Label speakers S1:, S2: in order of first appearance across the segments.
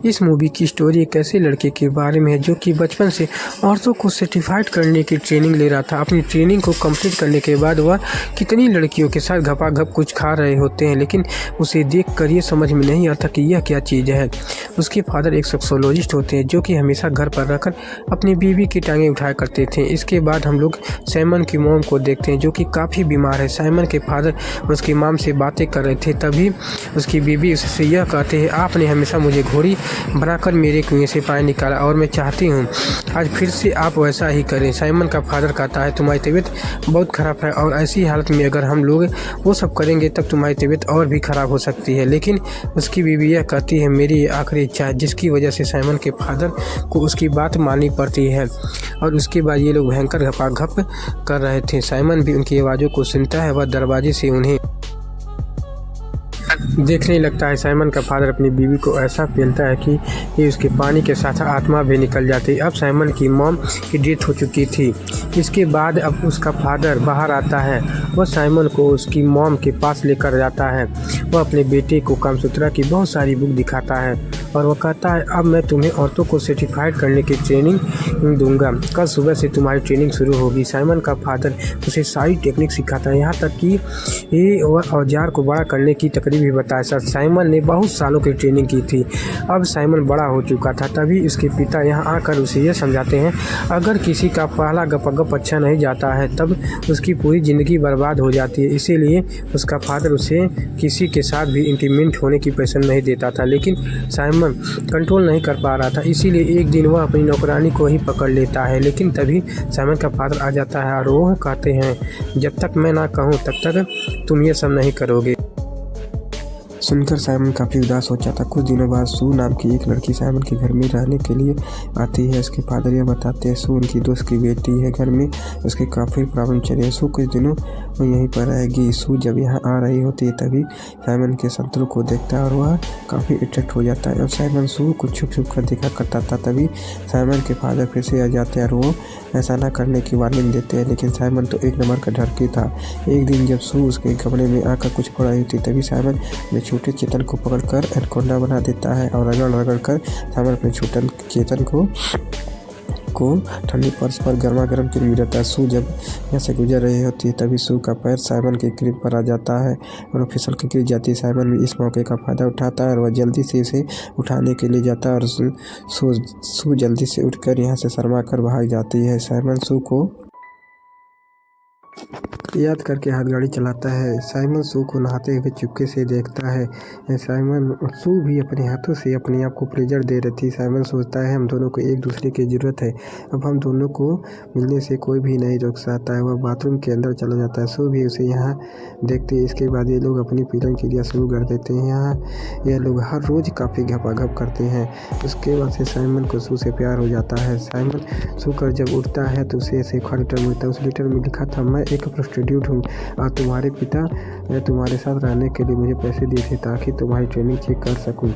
S1: इस मूवी की स्टोरी एक ऐसे लड़के के बारे में है जो कि बचपन से औरतों को सर्टिफाइड करने की ट्रेनिंग ले रहा था। अपनी ट्रेनिंग को कंप्लीट करने के बाद वह कितनी लड़कियों के साथ घपाघप कुछ खा रहे होते हैं, लेकिन उसे देखकर ये समझ में नहीं आता कि यह क्या चीज़ है। उसके फादर एक सेक्सोलॉजिस्ट होते हैं जो कि हमेशा घर पर रहकर अपनी बीवी की टांगें उठाया करते थे। इसके बाद हम लोग साइमन की मॉम को देखते हैं जो कि काफ़ी बीमार है। साइमन के फादर उसकी मॉम से बातें कर रहे थे, तभी उसकी बीवी उससे यह कहते हैं, आपने हमेशा मुझे घोड़ी बनाकर मेरे कुएं से पानी निकाला और मैं चाहती हूँ आज फिर से आप वैसा ही करें। साइमन का फादर कहता है, तुम्हारी तबीयत बहुत ख़राब है और ऐसी हालत में अगर हम लोग वो सब करेंगे तब तुम्हारी तबीयत और भी ख़राब हो सकती है। लेकिन उसकी बीवी यह कहती है, मेरी ये आखिरी इच्छा है, जिसकी वजह से साइमन के फादर को उसकी बात माननी पड़ती है। और उसके बाद ये लोग भयंकर घपाघप कर रहे थे। साइमन भी उनकी आवाज़ों को सुनता है, वह दरवाजे से उन्हें देखने लगता है। साइमन का फादर अपनी बीवी को ऐसा पेलता है कि ये उसके पानी के साथ आत्मा भी निकल जाती है। अब साइमन की मॉम की डेथ हो चुकी थी। इसके बाद अब उसका फादर बाहर आता है। वह साइमन को उसकी मॉम के पास लेकर जाता है। वह अपने बेटे को कामसूत्रा की बहुत सारी बुक दिखाता है और वह कहता है, अब मैं तुम्हें औरतों को सर्टिफाइड करने की ट्रेनिंग दूंगा। कल सुबह से तुम्हारी ट्रेनिंग शुरू होगी। साइमन का फादर उसे सारी टेक्निक सिखाता है, यहाँ तक कि ये वह औजार को बड़ा करने की तकनीक भी बताया। सर, साइमन ने बहुत सालों की ट्रेनिंग की थी। अब साइमन बड़ा हो चुका था। तभी उसके पिता यहाँ आकर उसे यह समझाते हैं, अगर किसी का पहला गपगप अच्छा नहीं जाता है तब उसकी पूरी ज़िंदगी बर्बाद हो जाती है। इसीलिए उसका फादर उसे किसी के साथ भी इंटीमेट होने की पसंद नहीं देता था। लेकिन साइमन कंट्रोल नहीं कर पा रहा था, इसीलिए एक दिन वह अपनी नौकरानी को ही पकड़ लेता है। लेकिन तभी साइमन का फादर आ जाता है और वो कहते हैं, जब तक मैं ना कहूँ तब तक तुम ये सब नहीं करोगे। सुनकर साइमन काफ़ी उदास हो जाता। कुछ दिनों बाद सू नाम की एक लड़की साइमन के घर में रहने के लिए आती है। उसके फादर यह बताते हैं, सू उनकी दोस्त की बेटी है, घर में उसके काफ़ी प्रॉब्लम चली है। सू कुछ दिनों वो यहीं पर रहेगी। सू जब यहाँ आ रही होती है तभी साइमन के शत्रु को देखता है और वह काफ़ी अट्रैक्ट हो जाता है और साइमन सू को छुप छुप कर देखा करता था। तभी साइमन के फादर फिर से आ जाते हैं और वो ऐसा ना करने की वार्निंग देते हैं। लेकिन साइमन तो एक नंबर का ढरकी था। एक दिन जब सू उसके कमरे में आकर कुछ पढ़ रही थी तभी साइमन छोटे चेतन को पकड़कर एनाकोंडा बना देता है और रगड़ कर साइमन अपने छोटे चेतन को ठंडी फर्श पर गर्मा गर्म क्रीम गिरता है। सू जब यहाँ से गुजर रही होती है तभी सू का पैर साइमन के क्रीम पर आ जाता है और वो फिसल के गिर जाती है। साइमन भी इस मौके का फ़ायदा उठाता है और वह जल्दी से इसे उठाने के लिए जाता है और सू जल्दी से उठकर यहाँ से शर्मा कर भाग जाती है। साइमन सू को याद करके हाथ गाड़ी चलाता है। साइमन सू को नहाते हुए चुपके से देखता है। साइमन सू भी अपने हाथों से अपने आप को प्लेजर दे रही थी। साइमन सोचता है, हम दोनों को एक दूसरे की ज़रूरत है, अब हम दोनों को मिलने से कोई भी नहीं रोक सकता है। वह बाथरूम के अंदर चला जाता है। सू भी उसे यहाँ देखते हैं। इसके बाद ये लोग अपनी पीलन क्रिया शुरू कर देते हैं। यहाँ यह लोग हर रोज़ काफ़ी घपाघप करते हैं। उसके बाद से साइमन को सू से प्यार हो जाता है। साइमन सू कर जब उठता है तो उसे ऐसे एक लेटर मिलता है। उस लेटर में लिखा था, मैं एक प्रोस्टिट्यूट हूँ और तुम्हारे पिता तुम्हारे साथ रहने के लिए मुझे पैसे दिए थे ताकि तुम्हारी ट्रेनिंग चेक कर सकूँ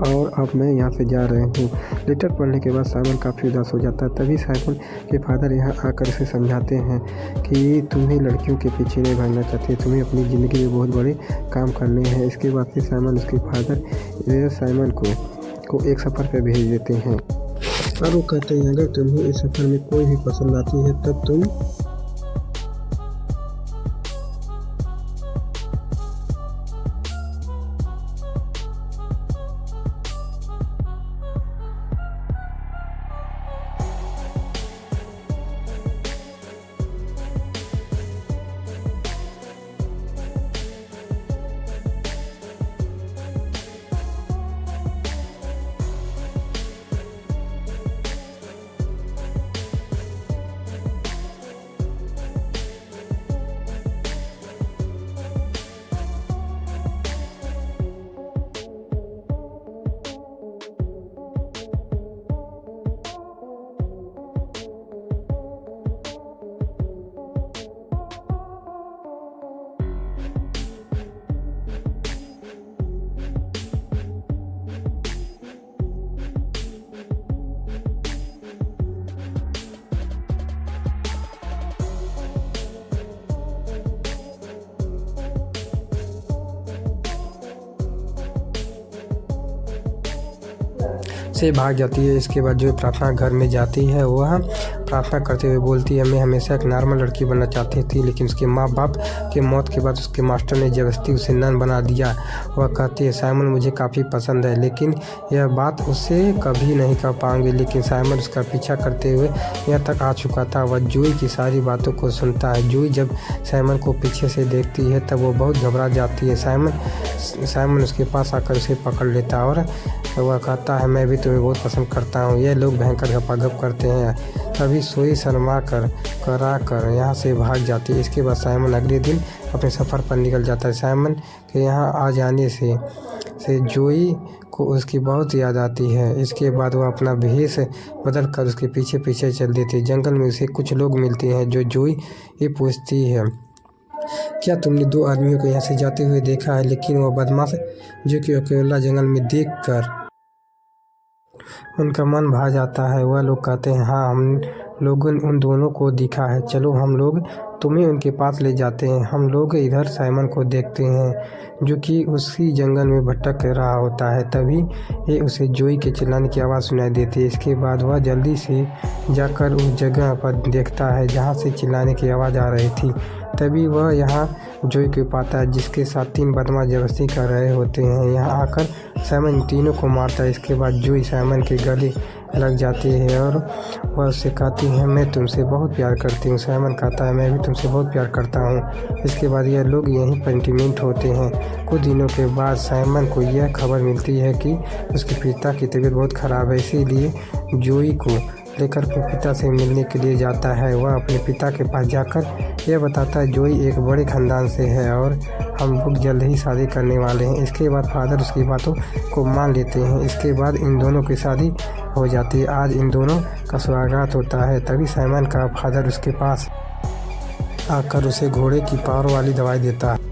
S1: और अब मैं यहाँ से जा रही हूँ। लेटर पढ़ने के बाद साइमन काफ़ी उदास हो जाता है। तभी साइमन के फादर यहाँ आकर उसे समझाते हैं कि तुम्हें लड़कियों के पीछे नहीं भागना चाहिए, तुम्हें अपनी ज़िंदगी में बहुत बड़े काम करने हैं। इसके बाद से साइमन उसके फादर साइमन को एक सफ़र पर भेज देते हैं और वो कहते हैं, अगर तुम्हें इस सफ़र में कोई भी पसंद आती है तब तुम से भाग जाती है। इसके बाद जो प्रार्थना घर में जाती है वह प्रार्थना करते हुए बोलती है, मैं हमेशा एक नॉर्मल लड़की बनना चाहती थी, लेकिन उसके माँ बाप के मौत के बाद उसके मास्टर ने ज़बरदस्ती उसे नन बना दिया। वह कहती है, साइमन मुझे काफ़ी पसंद है, लेकिन यह बात उससे कभी नहीं कह पाऊंगी। लेकिन साइमन उसका पीछा करते हुए यहाँ तक आ चुका था। वह जूही की सारी बातों को सुनता है। जूही जब साइमन को पीछे से देखती है तब वो बहुत घबरा जाती है। साइमन उसके पास आकर उसे पकड़ लेता है और वह कहता है, मैं भी तुम्हें बहुत पसंद करता हूँ। यह लोग भयंकर गपागप करते हैं। तभी सोई शर्मा कर यहाँ से भाग जाती है। इसके बाद साइमन अगले दिन अपने सफ़र पर निकल जाता है। साइमन के यहाँ आ जाने से जूही को उसकी बहुत याद आती है। इसके बाद वह अपना भेष बदल कर उसके पीछे पीछे चल देती है। जंगल में उसे कुछ लोग मिलते हैं जो जूही ये पूछती है, क्या तुमने 2 आदमियों को यहाँ से जाते हुए देखा है? लेकिन वह बदमाश जो कि अकेला जंगल में देखकर उनका मन भा जाता है। वह लोग कहते हैं, हाँ, हम लोगों ने उन दोनों को देखा है, चलो हम लोग तुम्हें उनके पास ले जाते हैं। हम लोग इधर साइमन को देखते हैं जो कि उसी जंगल में भटक रहा होता है। तभी ये उसे जूही के चिल्लाने की आवाज़ सुनाई देती है। इसके बाद वह जल्दी से जाकर उस जगह पर देखता है जहाँ से चिल्लाने की आवाज़ आ रही थी। तभी वह यहाँ जूही को पाता है जिसके साथ 3 बदमाश जबरदस्ती कर रहे होते हैं। यहाँ आकर साइमन तीनों को मारता है। इसके बाद जूही साइमन के गले लग जाती है और वह उससे कहती है, मैं तुमसे बहुत प्यार करती हूँ। साइमन कहता है, मैं भी तुमसे बहुत प्यार करता हूँ। इसके बाद यह लोग यहीं पर इंटीमेट होते हैं। कुछ दिनों के बाद साइमन को यह खबर मिलती है कि उसके पिता की तबीयत बहुत ख़राब है, इसीलिए जूही को लेकर अपने पिता से मिलने के लिए जाता है। वह अपने पिता के पास जाकर यह बताता है, जूही एक बड़े ख़ानदान से है और हम लोग जल्द ही शादी करने वाले हैं। इसके बाद फादर उसकी बातों को मान लेते हैं। इसके बाद इन दोनों की शादी हो जाती है। आज इन दोनों का स्वागत होता है। तभी साइमन का फादर उसके पास आकर उसे घोड़े की पावर वाली दवाई देता है।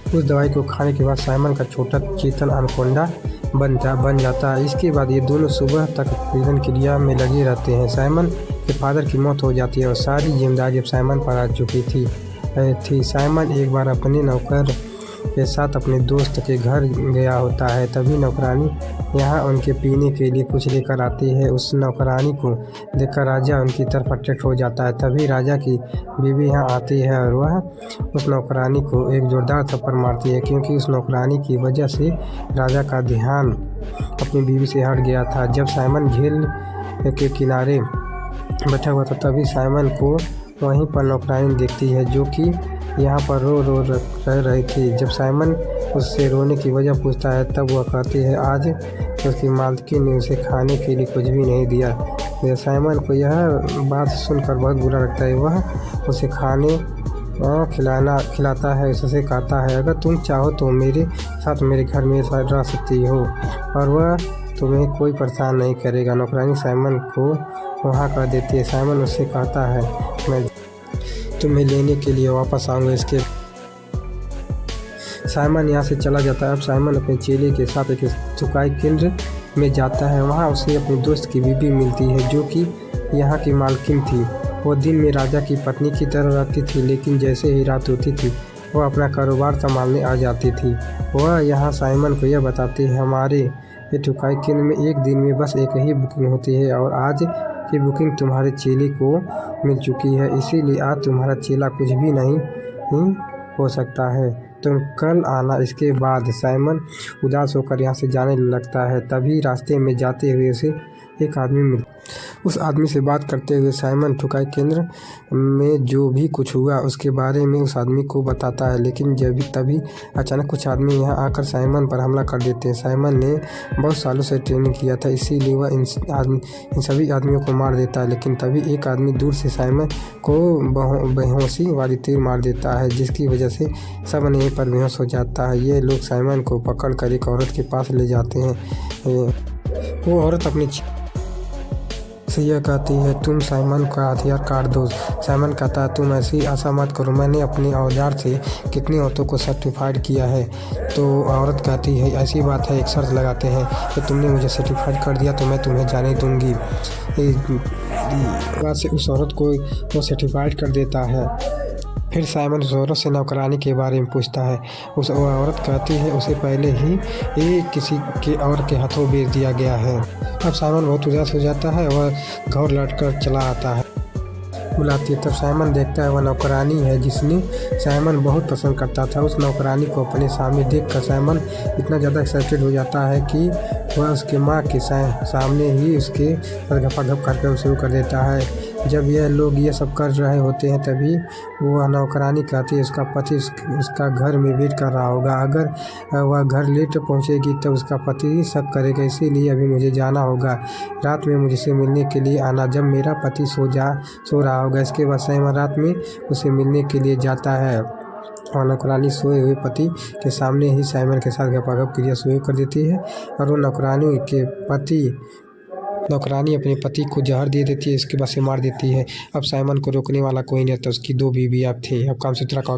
S1: उस दवाई को खाने के बाद साइमन का छोटा चेतन अनकोंडा बन जाता है। इसके बाद ये दोनों सुबह तक जीवन क्रिया में लगे रहते हैं। साइमन के फादर की मौत हो जाती है और सारी जिम्मेदारी अब साइमन पर आ चुकी थी। साइमन एक बार अपने नौकर के साथ अपने दोस्त के घर गया होता है। तभी नौकरानी यहाँ उनके पीने के लिए कुछ लेकर आती है। उस नौकरानी को देखकर राजा उनकी तरफ अट्रैक्ट हो जाता है। तभी राजा की बीवी यहाँ आती है और वह उस नौकरानी को एक जोरदार थप्पड़ मारती है, क्योंकि उस नौकरानी की वजह से राजा का ध्यान अपनी बीवी से हट गया था। जब साइमन झील के किनारे बैठा हुआ था तभी साइमन को वहीं पर नौकरानी देखती है जो कि यहाँ पर रो रह रही थी। जब साइमन उससे रोने की वजह पूछता है तब वह कहती है, आज उसकी मालकिन ने उसे खाने के लिए कुछ भी नहीं दिया। साइमन को यह बात सुनकर बहुत बुरा लगता है। वह उसे खाने खिलाता है। उससे कहता है, अगर तुम चाहो तो मेरे साथ मेरे घर में रह सकती हो और वह तुम्हें कोई परेशान नहीं करेगा। नौकरानी साइमन को वहाँ कर देती है। साइमन उससे कहता है, मैं तुम्हें लेने के लिए वापस आऊँगा। इसके साइमन यहाँ से चला जाता है। अब साइमन अपने चेले के साथ एक चुकाई केंद्र में जाता है। वहाँ उसे अपने दोस्त की बीवी मिलती है जो कि यहाँ की मालकिन थी। वो दिन में राजा की पत्नी की तरह रहती थी, लेकिन जैसे ही रात होती थी वह अपना कारोबार संभालने आ जाती थी। वह यहाँ साइमन को यह बताती है, हमारे ये चुकाई केंद्र में एक दिन में बस एक ही बुकिंग होती है और आज की बुकिंग तुम्हारे चेले को मिल चुकी है, इसीलिए आज तुम्हारा चेला कुछ भी नहीं हो सकता है, तुम कल आना। इसके बाद साइमन उदास होकर यहाँ से जाने लगता है। तभी रास्ते में जाते हुए उसे एक आदमी मिल उस आदमी से बात करते हुए साइमन चुकाई केंद्र में जो भी कुछ हुआ उसके बारे में उस आदमी को बताता है। लेकिन तभी अचानक कुछ आदमी यहाँ आकर साइमन पर हमला कर देते हैं। साइमन ने बहुत सालों से ट्रेनिंग किया था, इसीलिए वह इन सभी आदमियों को मार देता है। लेकिन तभी एक आदमी दूर से साइमन को बेहोशी वाली तीर मार देता है, जिसकी वजह से सब यहीं पर बेहोश हो जाता है। ये लोग साइमन को पकड़ कर एक औरत के पास ले जाते हैं। वो औरत अपनी से यह कहती है, तुम साइमन का हथियार काट दो। साइमन कहता है, तुम ऐसी आशा मत करो, मैंने अपने औजार से कितनी औरतों को सर्टिफाइड किया है। तो औरत कहती है, ऐसी बात है, एक शर्त लगाते हैं कि तुमने मुझे सर्टिफाइड कर दिया तो मैं तुम्हें जाने दूंगी। बाद से उस औरत को वो सर्टिफाइड कर देता है। फिर साइमन उस औरत से नौकरानी के बारे में पूछता है। उस औरत कहती है उसे पहले ही ये किसी के और के हाथों बेच दिया गया है। अब साइमन बहुत उदास हो जाता है और घर लौटकर चला आता है। बुलाती है तब साइमन देखता है वह नौकरानी है जिसने साइमन बहुत पसंद करता था। उस नौकरानी को अपने सामने देखकर साइमन इतना ज़्यादा एक्साइटेड हो जाता है कि वह उसके माँ के सामने ही उसके गपागप करके शुरू कर देता है। जब यह लोग ये सब कर रहे होते हैं तभी वह नौकरानी कहती है उसका पति उसका घर में वेट कर रहा होगा। अगर वह घर लेट पहुंचेगी तो उसका पति शक करेगा, इसीलिए अभी मुझे जाना होगा। रात में मुझसे मिलने के लिए आना जब मेरा पति सो रहा होगा। इसके बाद साइमन रात में उसे मिलने के लिए जाता है और नौकरानी सोए हुए पति के सामने ही साइमन के साथ गपागप क्रिया शुरू कर देती है और वो नौकरानी अपने पति को जहर दे देती है, इसके बाद से मार देती है। अब साइमन को रोकने वाला कोई नहीं था, उसकी 2 बीवियाँ थी। अब कामसूत्रा का